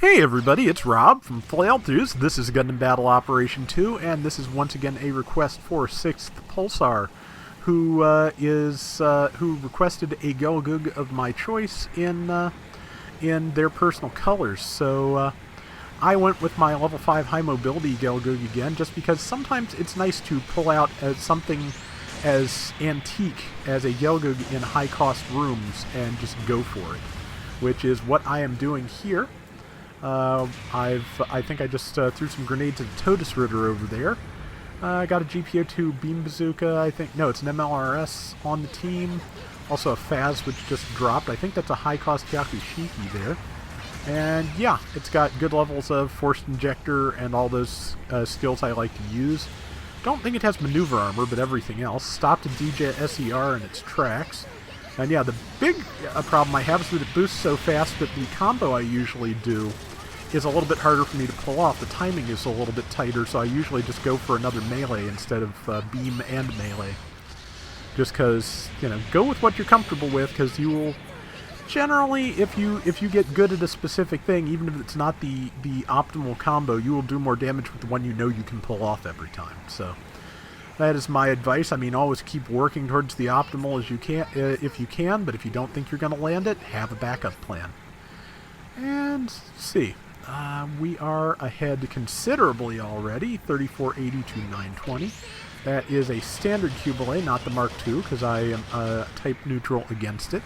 Hey everybody, it's Rob from Flailthroughs. This is Gundam Battle Operation 2, and this is once again a request for 6th Pulsar, who requested a Gelgoog of my choice in their personal colors. So I went with my level 5 high mobility Gelgoog again, just because sometimes it's nice to pull out something as antique as a Gelgoog in high cost rooms and just go for it, which is what I am doing here. I think I just threw some grenades at the Totus Ritter over there. I got a GPO-2 beam bazooka, I think. No, it's an MLRS on the team. Also a FAS, which just dropped. I think that's a high-cost Yakushiki there. And yeah, it's got good levels of forced injector and all those skills I like to use. Don't think it has maneuver armor, but everything else. Stopped a DJ SER in its tracks. And yeah, the big problem I have is that it boosts so fast that the combo I usually do is a little bit harder for me to pull off. The timing is a little bit tighter, so I usually just go for another melee instead of beam and melee. Just because, you know, go with what you're comfortable with, because you will generally, if you get good at a specific thing, even if it's not the optimal combo, you will do more damage with the one you know you can pull off every time. So that is my advice. I mean, always keep working towards the optimal as you can, if you can, but if you don't think you're going to land it, have a backup plan. And let's see. We are ahead considerably already, 3480 to 920. That is a standard Cubile, not the Mark II, because I am type neutral against it.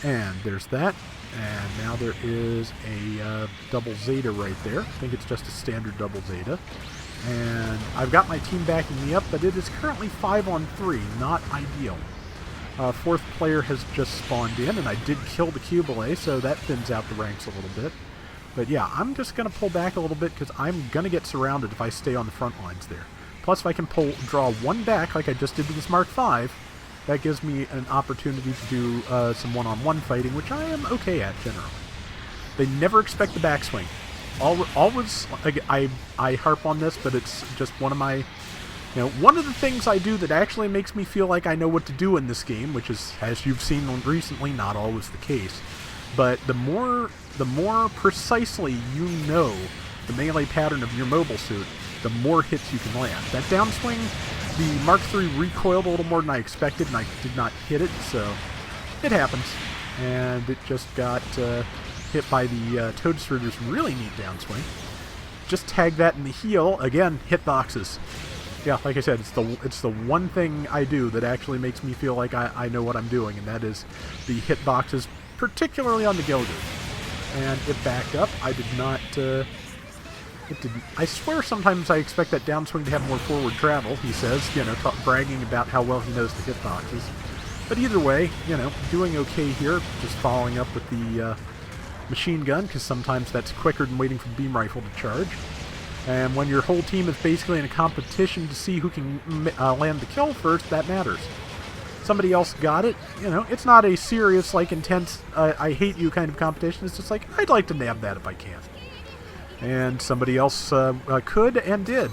And there's that. And now there is a double Zeta right there. I think it's just a standard double Zeta. And I've got my team backing me up, but it is currently 5-on-3, not ideal. Fourth player has just spawned in, and I did kill the Cubile, so that thins out the ranks a little bit. But yeah, I'm just going to pull back a little bit because I'm going to get surrounded if I stay on the front lines there. Plus, if I can draw one back like I just did with this Mark V, that gives me an opportunity to do some one-on-one fighting, which I am okay at generally. They never expect the backswing. Always, I harp on this, but it's just one of my, one of the things I do that actually makes me feel like I know what to do in this game, which is, as you've seen recently, not always the case. But the more precisely you know the melee pattern of your mobile suit, the more hits you can land. That downswing, the Mark III recoiled a little more than I expected, and I did not hit it, so it happens. And it just got hit by the Toad's Ritter's really neat downswing. Just tag that in the heel. Again, hitboxes. Yeah, like I said, it's the one thing I do that actually makes me feel like I know what I'm doing, and that is the hitboxes, particularly on the Gelgoog. And it backed up. I did not... it didn't. I swear sometimes I expect that downswing to have more forward travel, he says, bragging about how well he knows the hitboxes. But either way, doing okay here, just following up with the machine gun, because sometimes that's quicker than waiting for the beam rifle to charge. And when your whole team is basically in a competition to see who can land the kill first, that matters. Somebody else got it, it's not a serious, intense, I hate you kind of competition. It's just like, I'd like to nab that if I can. And somebody else could and did.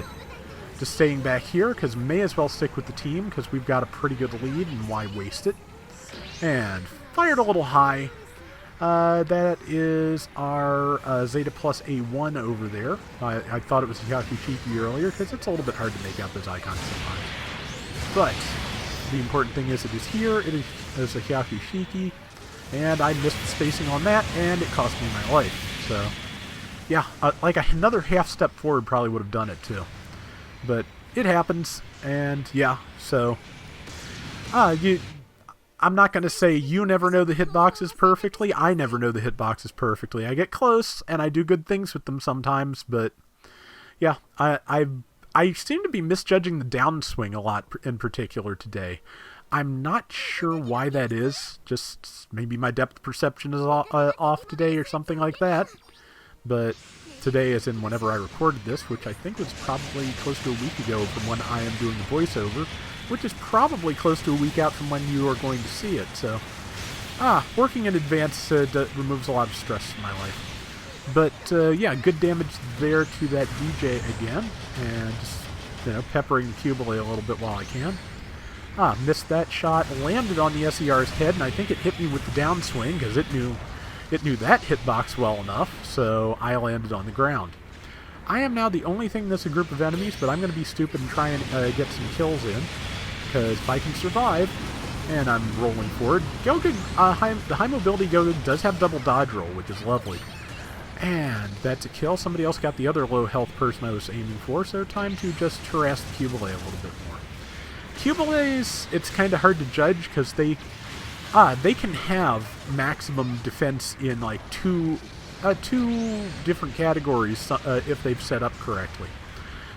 Just staying back here, because may as well stick with the team, because we've got a pretty good lead, and why waste it? And fired a little high. That is our Zeta plus A1 over there. I thought it was a Yakushiki earlier, because it's a little bit hard to make out those icons sometimes. But the important thing is it is here. It is a Yakushiki, and I missed the spacing on that, and it cost me my life. So, yeah, another half step forward probably would have done it too. But it happens, and yeah, so I'm not going to say you never know the hitboxes perfectly. I never know the hitboxes perfectly. I get close, and I do good things with them sometimes, but yeah, I seem to be misjudging the downswing a lot in particular today. I'm not sure why that is. Just maybe my depth perception is off today or something like that. But today, as in whenever I recorded this, which I think was probably close to a week ago from when I am doing the voiceover, which is probably close to a week out from when you are going to see it. So, working in advance removes a lot of stress in my life. But, yeah, good damage there to that DJ again, and just, peppering the Cubile a little bit while I can. Missed that shot, landed on the SER's head, and I think it hit me with the downswing, because it knew It knew that hitbox well enough, so I landed on the ground. I am now the only thing in this group of enemies, but I'm going to be stupid and try and get some kills in, because if I can survive, and I'm rolling forward. Gelgoog, the high mobility Gelgoog does have double dodge roll, which is lovely. And that's a kill. Somebody else got the other low health person I was aiming for, so time to just harass the Cubile a little bit more. Cubiles, it's kind of hard to judge because they can have maximum defense in like two different categories if they've set up correctly.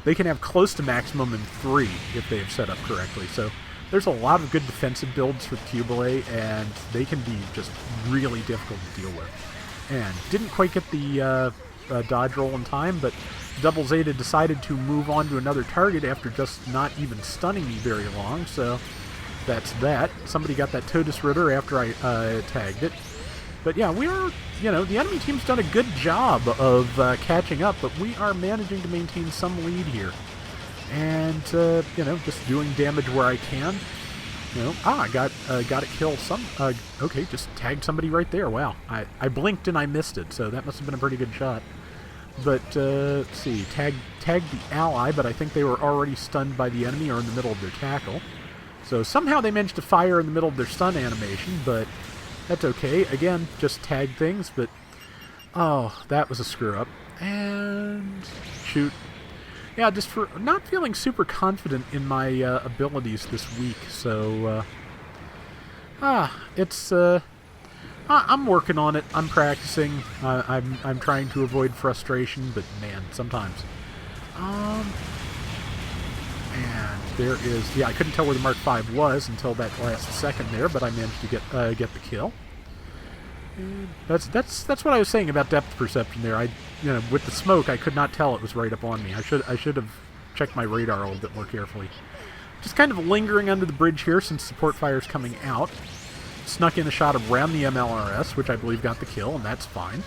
They can have close to maximum in 3 if they've set up correctly. So there's a lot of good defensive builds for the Cubile, and they can be just really difficult to deal with. And didn't quite get the dodge roll in time, but Double Zeta decided to move on to another target after just not even stunning me very long, so that's that. Somebody got that Totus Ritter after I tagged it. But yeah, we are, the enemy team's done a good job of catching up, but we are managing to maintain some lead here. And, just doing damage where I can. I got it killed. Okay, just tagged somebody right there. Wow. I blinked and I missed it, so that must have been a pretty good shot. But, let's see, tagged the ally, but I think they were already stunned by the enemy or in the middle of their tackle. So somehow they managed to fire in the middle of their stun animation, but that's okay. Again, just tag things, but, oh, that was a screw-up. And shoot. Yeah, just for not feeling super confident in my abilities this week, so, I'm working on it. I'm practicing. I'm trying to avoid frustration, but man, sometimes. And there is, I couldn't tell where the Mark V was until that last second there, but I managed to get the kill. And that's what I was saying about depth perception there. With the smoke, I could not tell it was right up on me. I should have checked my radar a little bit more carefully. Just kind of lingering under the bridge here since support fire's coming out. Snuck in a shot around the MLRS, which I believe got the kill, and that's fine.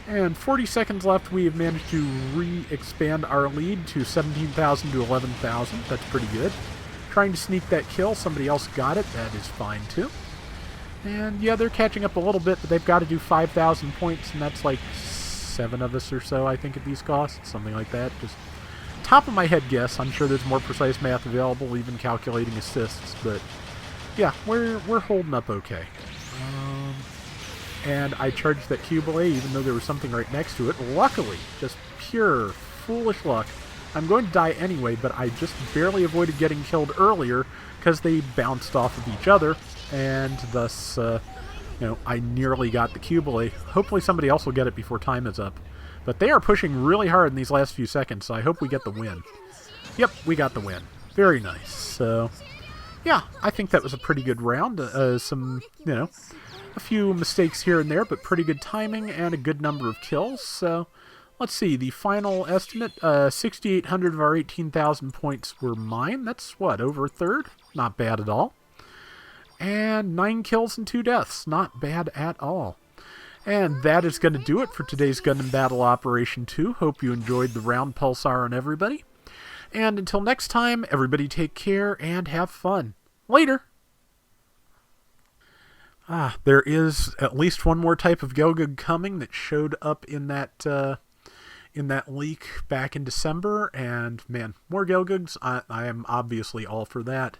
And 40 seconds left. We have managed to re-expand our lead to 17,000 to 11,000. That's pretty good. Trying to sneak that kill. Somebody else got it. That is fine, too. And, yeah, they're catching up a little bit, but they've got to do 5,000 points, and that's like 7 of us or so, I think, at these costs. Something like that. Just top of my head guess. I'm sure there's more precise math available, even calculating assists, but, yeah, we're holding up okay. And I charged that Cubile, even though there was something right next to it. Luckily, just pure foolish luck. I'm going to die anyway, but I just barely avoided getting killed earlier because they bounced off of each other, and thus, I nearly got the Cubile. Hopefully somebody else will get it before time is up. But they are pushing really hard in these last few seconds, so I hope we get the win. Yep, we got the win. Very nice. So, yeah, I think that was a pretty good round. A few mistakes here and there, but pretty good timing and a good number of kills. So, let's see. The final estimate, 6,800 of our 18,000 points were mine. That's, what, over a third? Not bad at all. And 9 kills and 2 deaths. Not bad at all. And that is going to do it for today's Gundam Battle Operation 2. Hope you enjoyed the round pulsar on everybody. And until next time, everybody take care and have fun. Later! There is at least one more type of Gelgoog coming that showed up in that leak back in December, and man, more Gelgoogs. I am obviously all for that.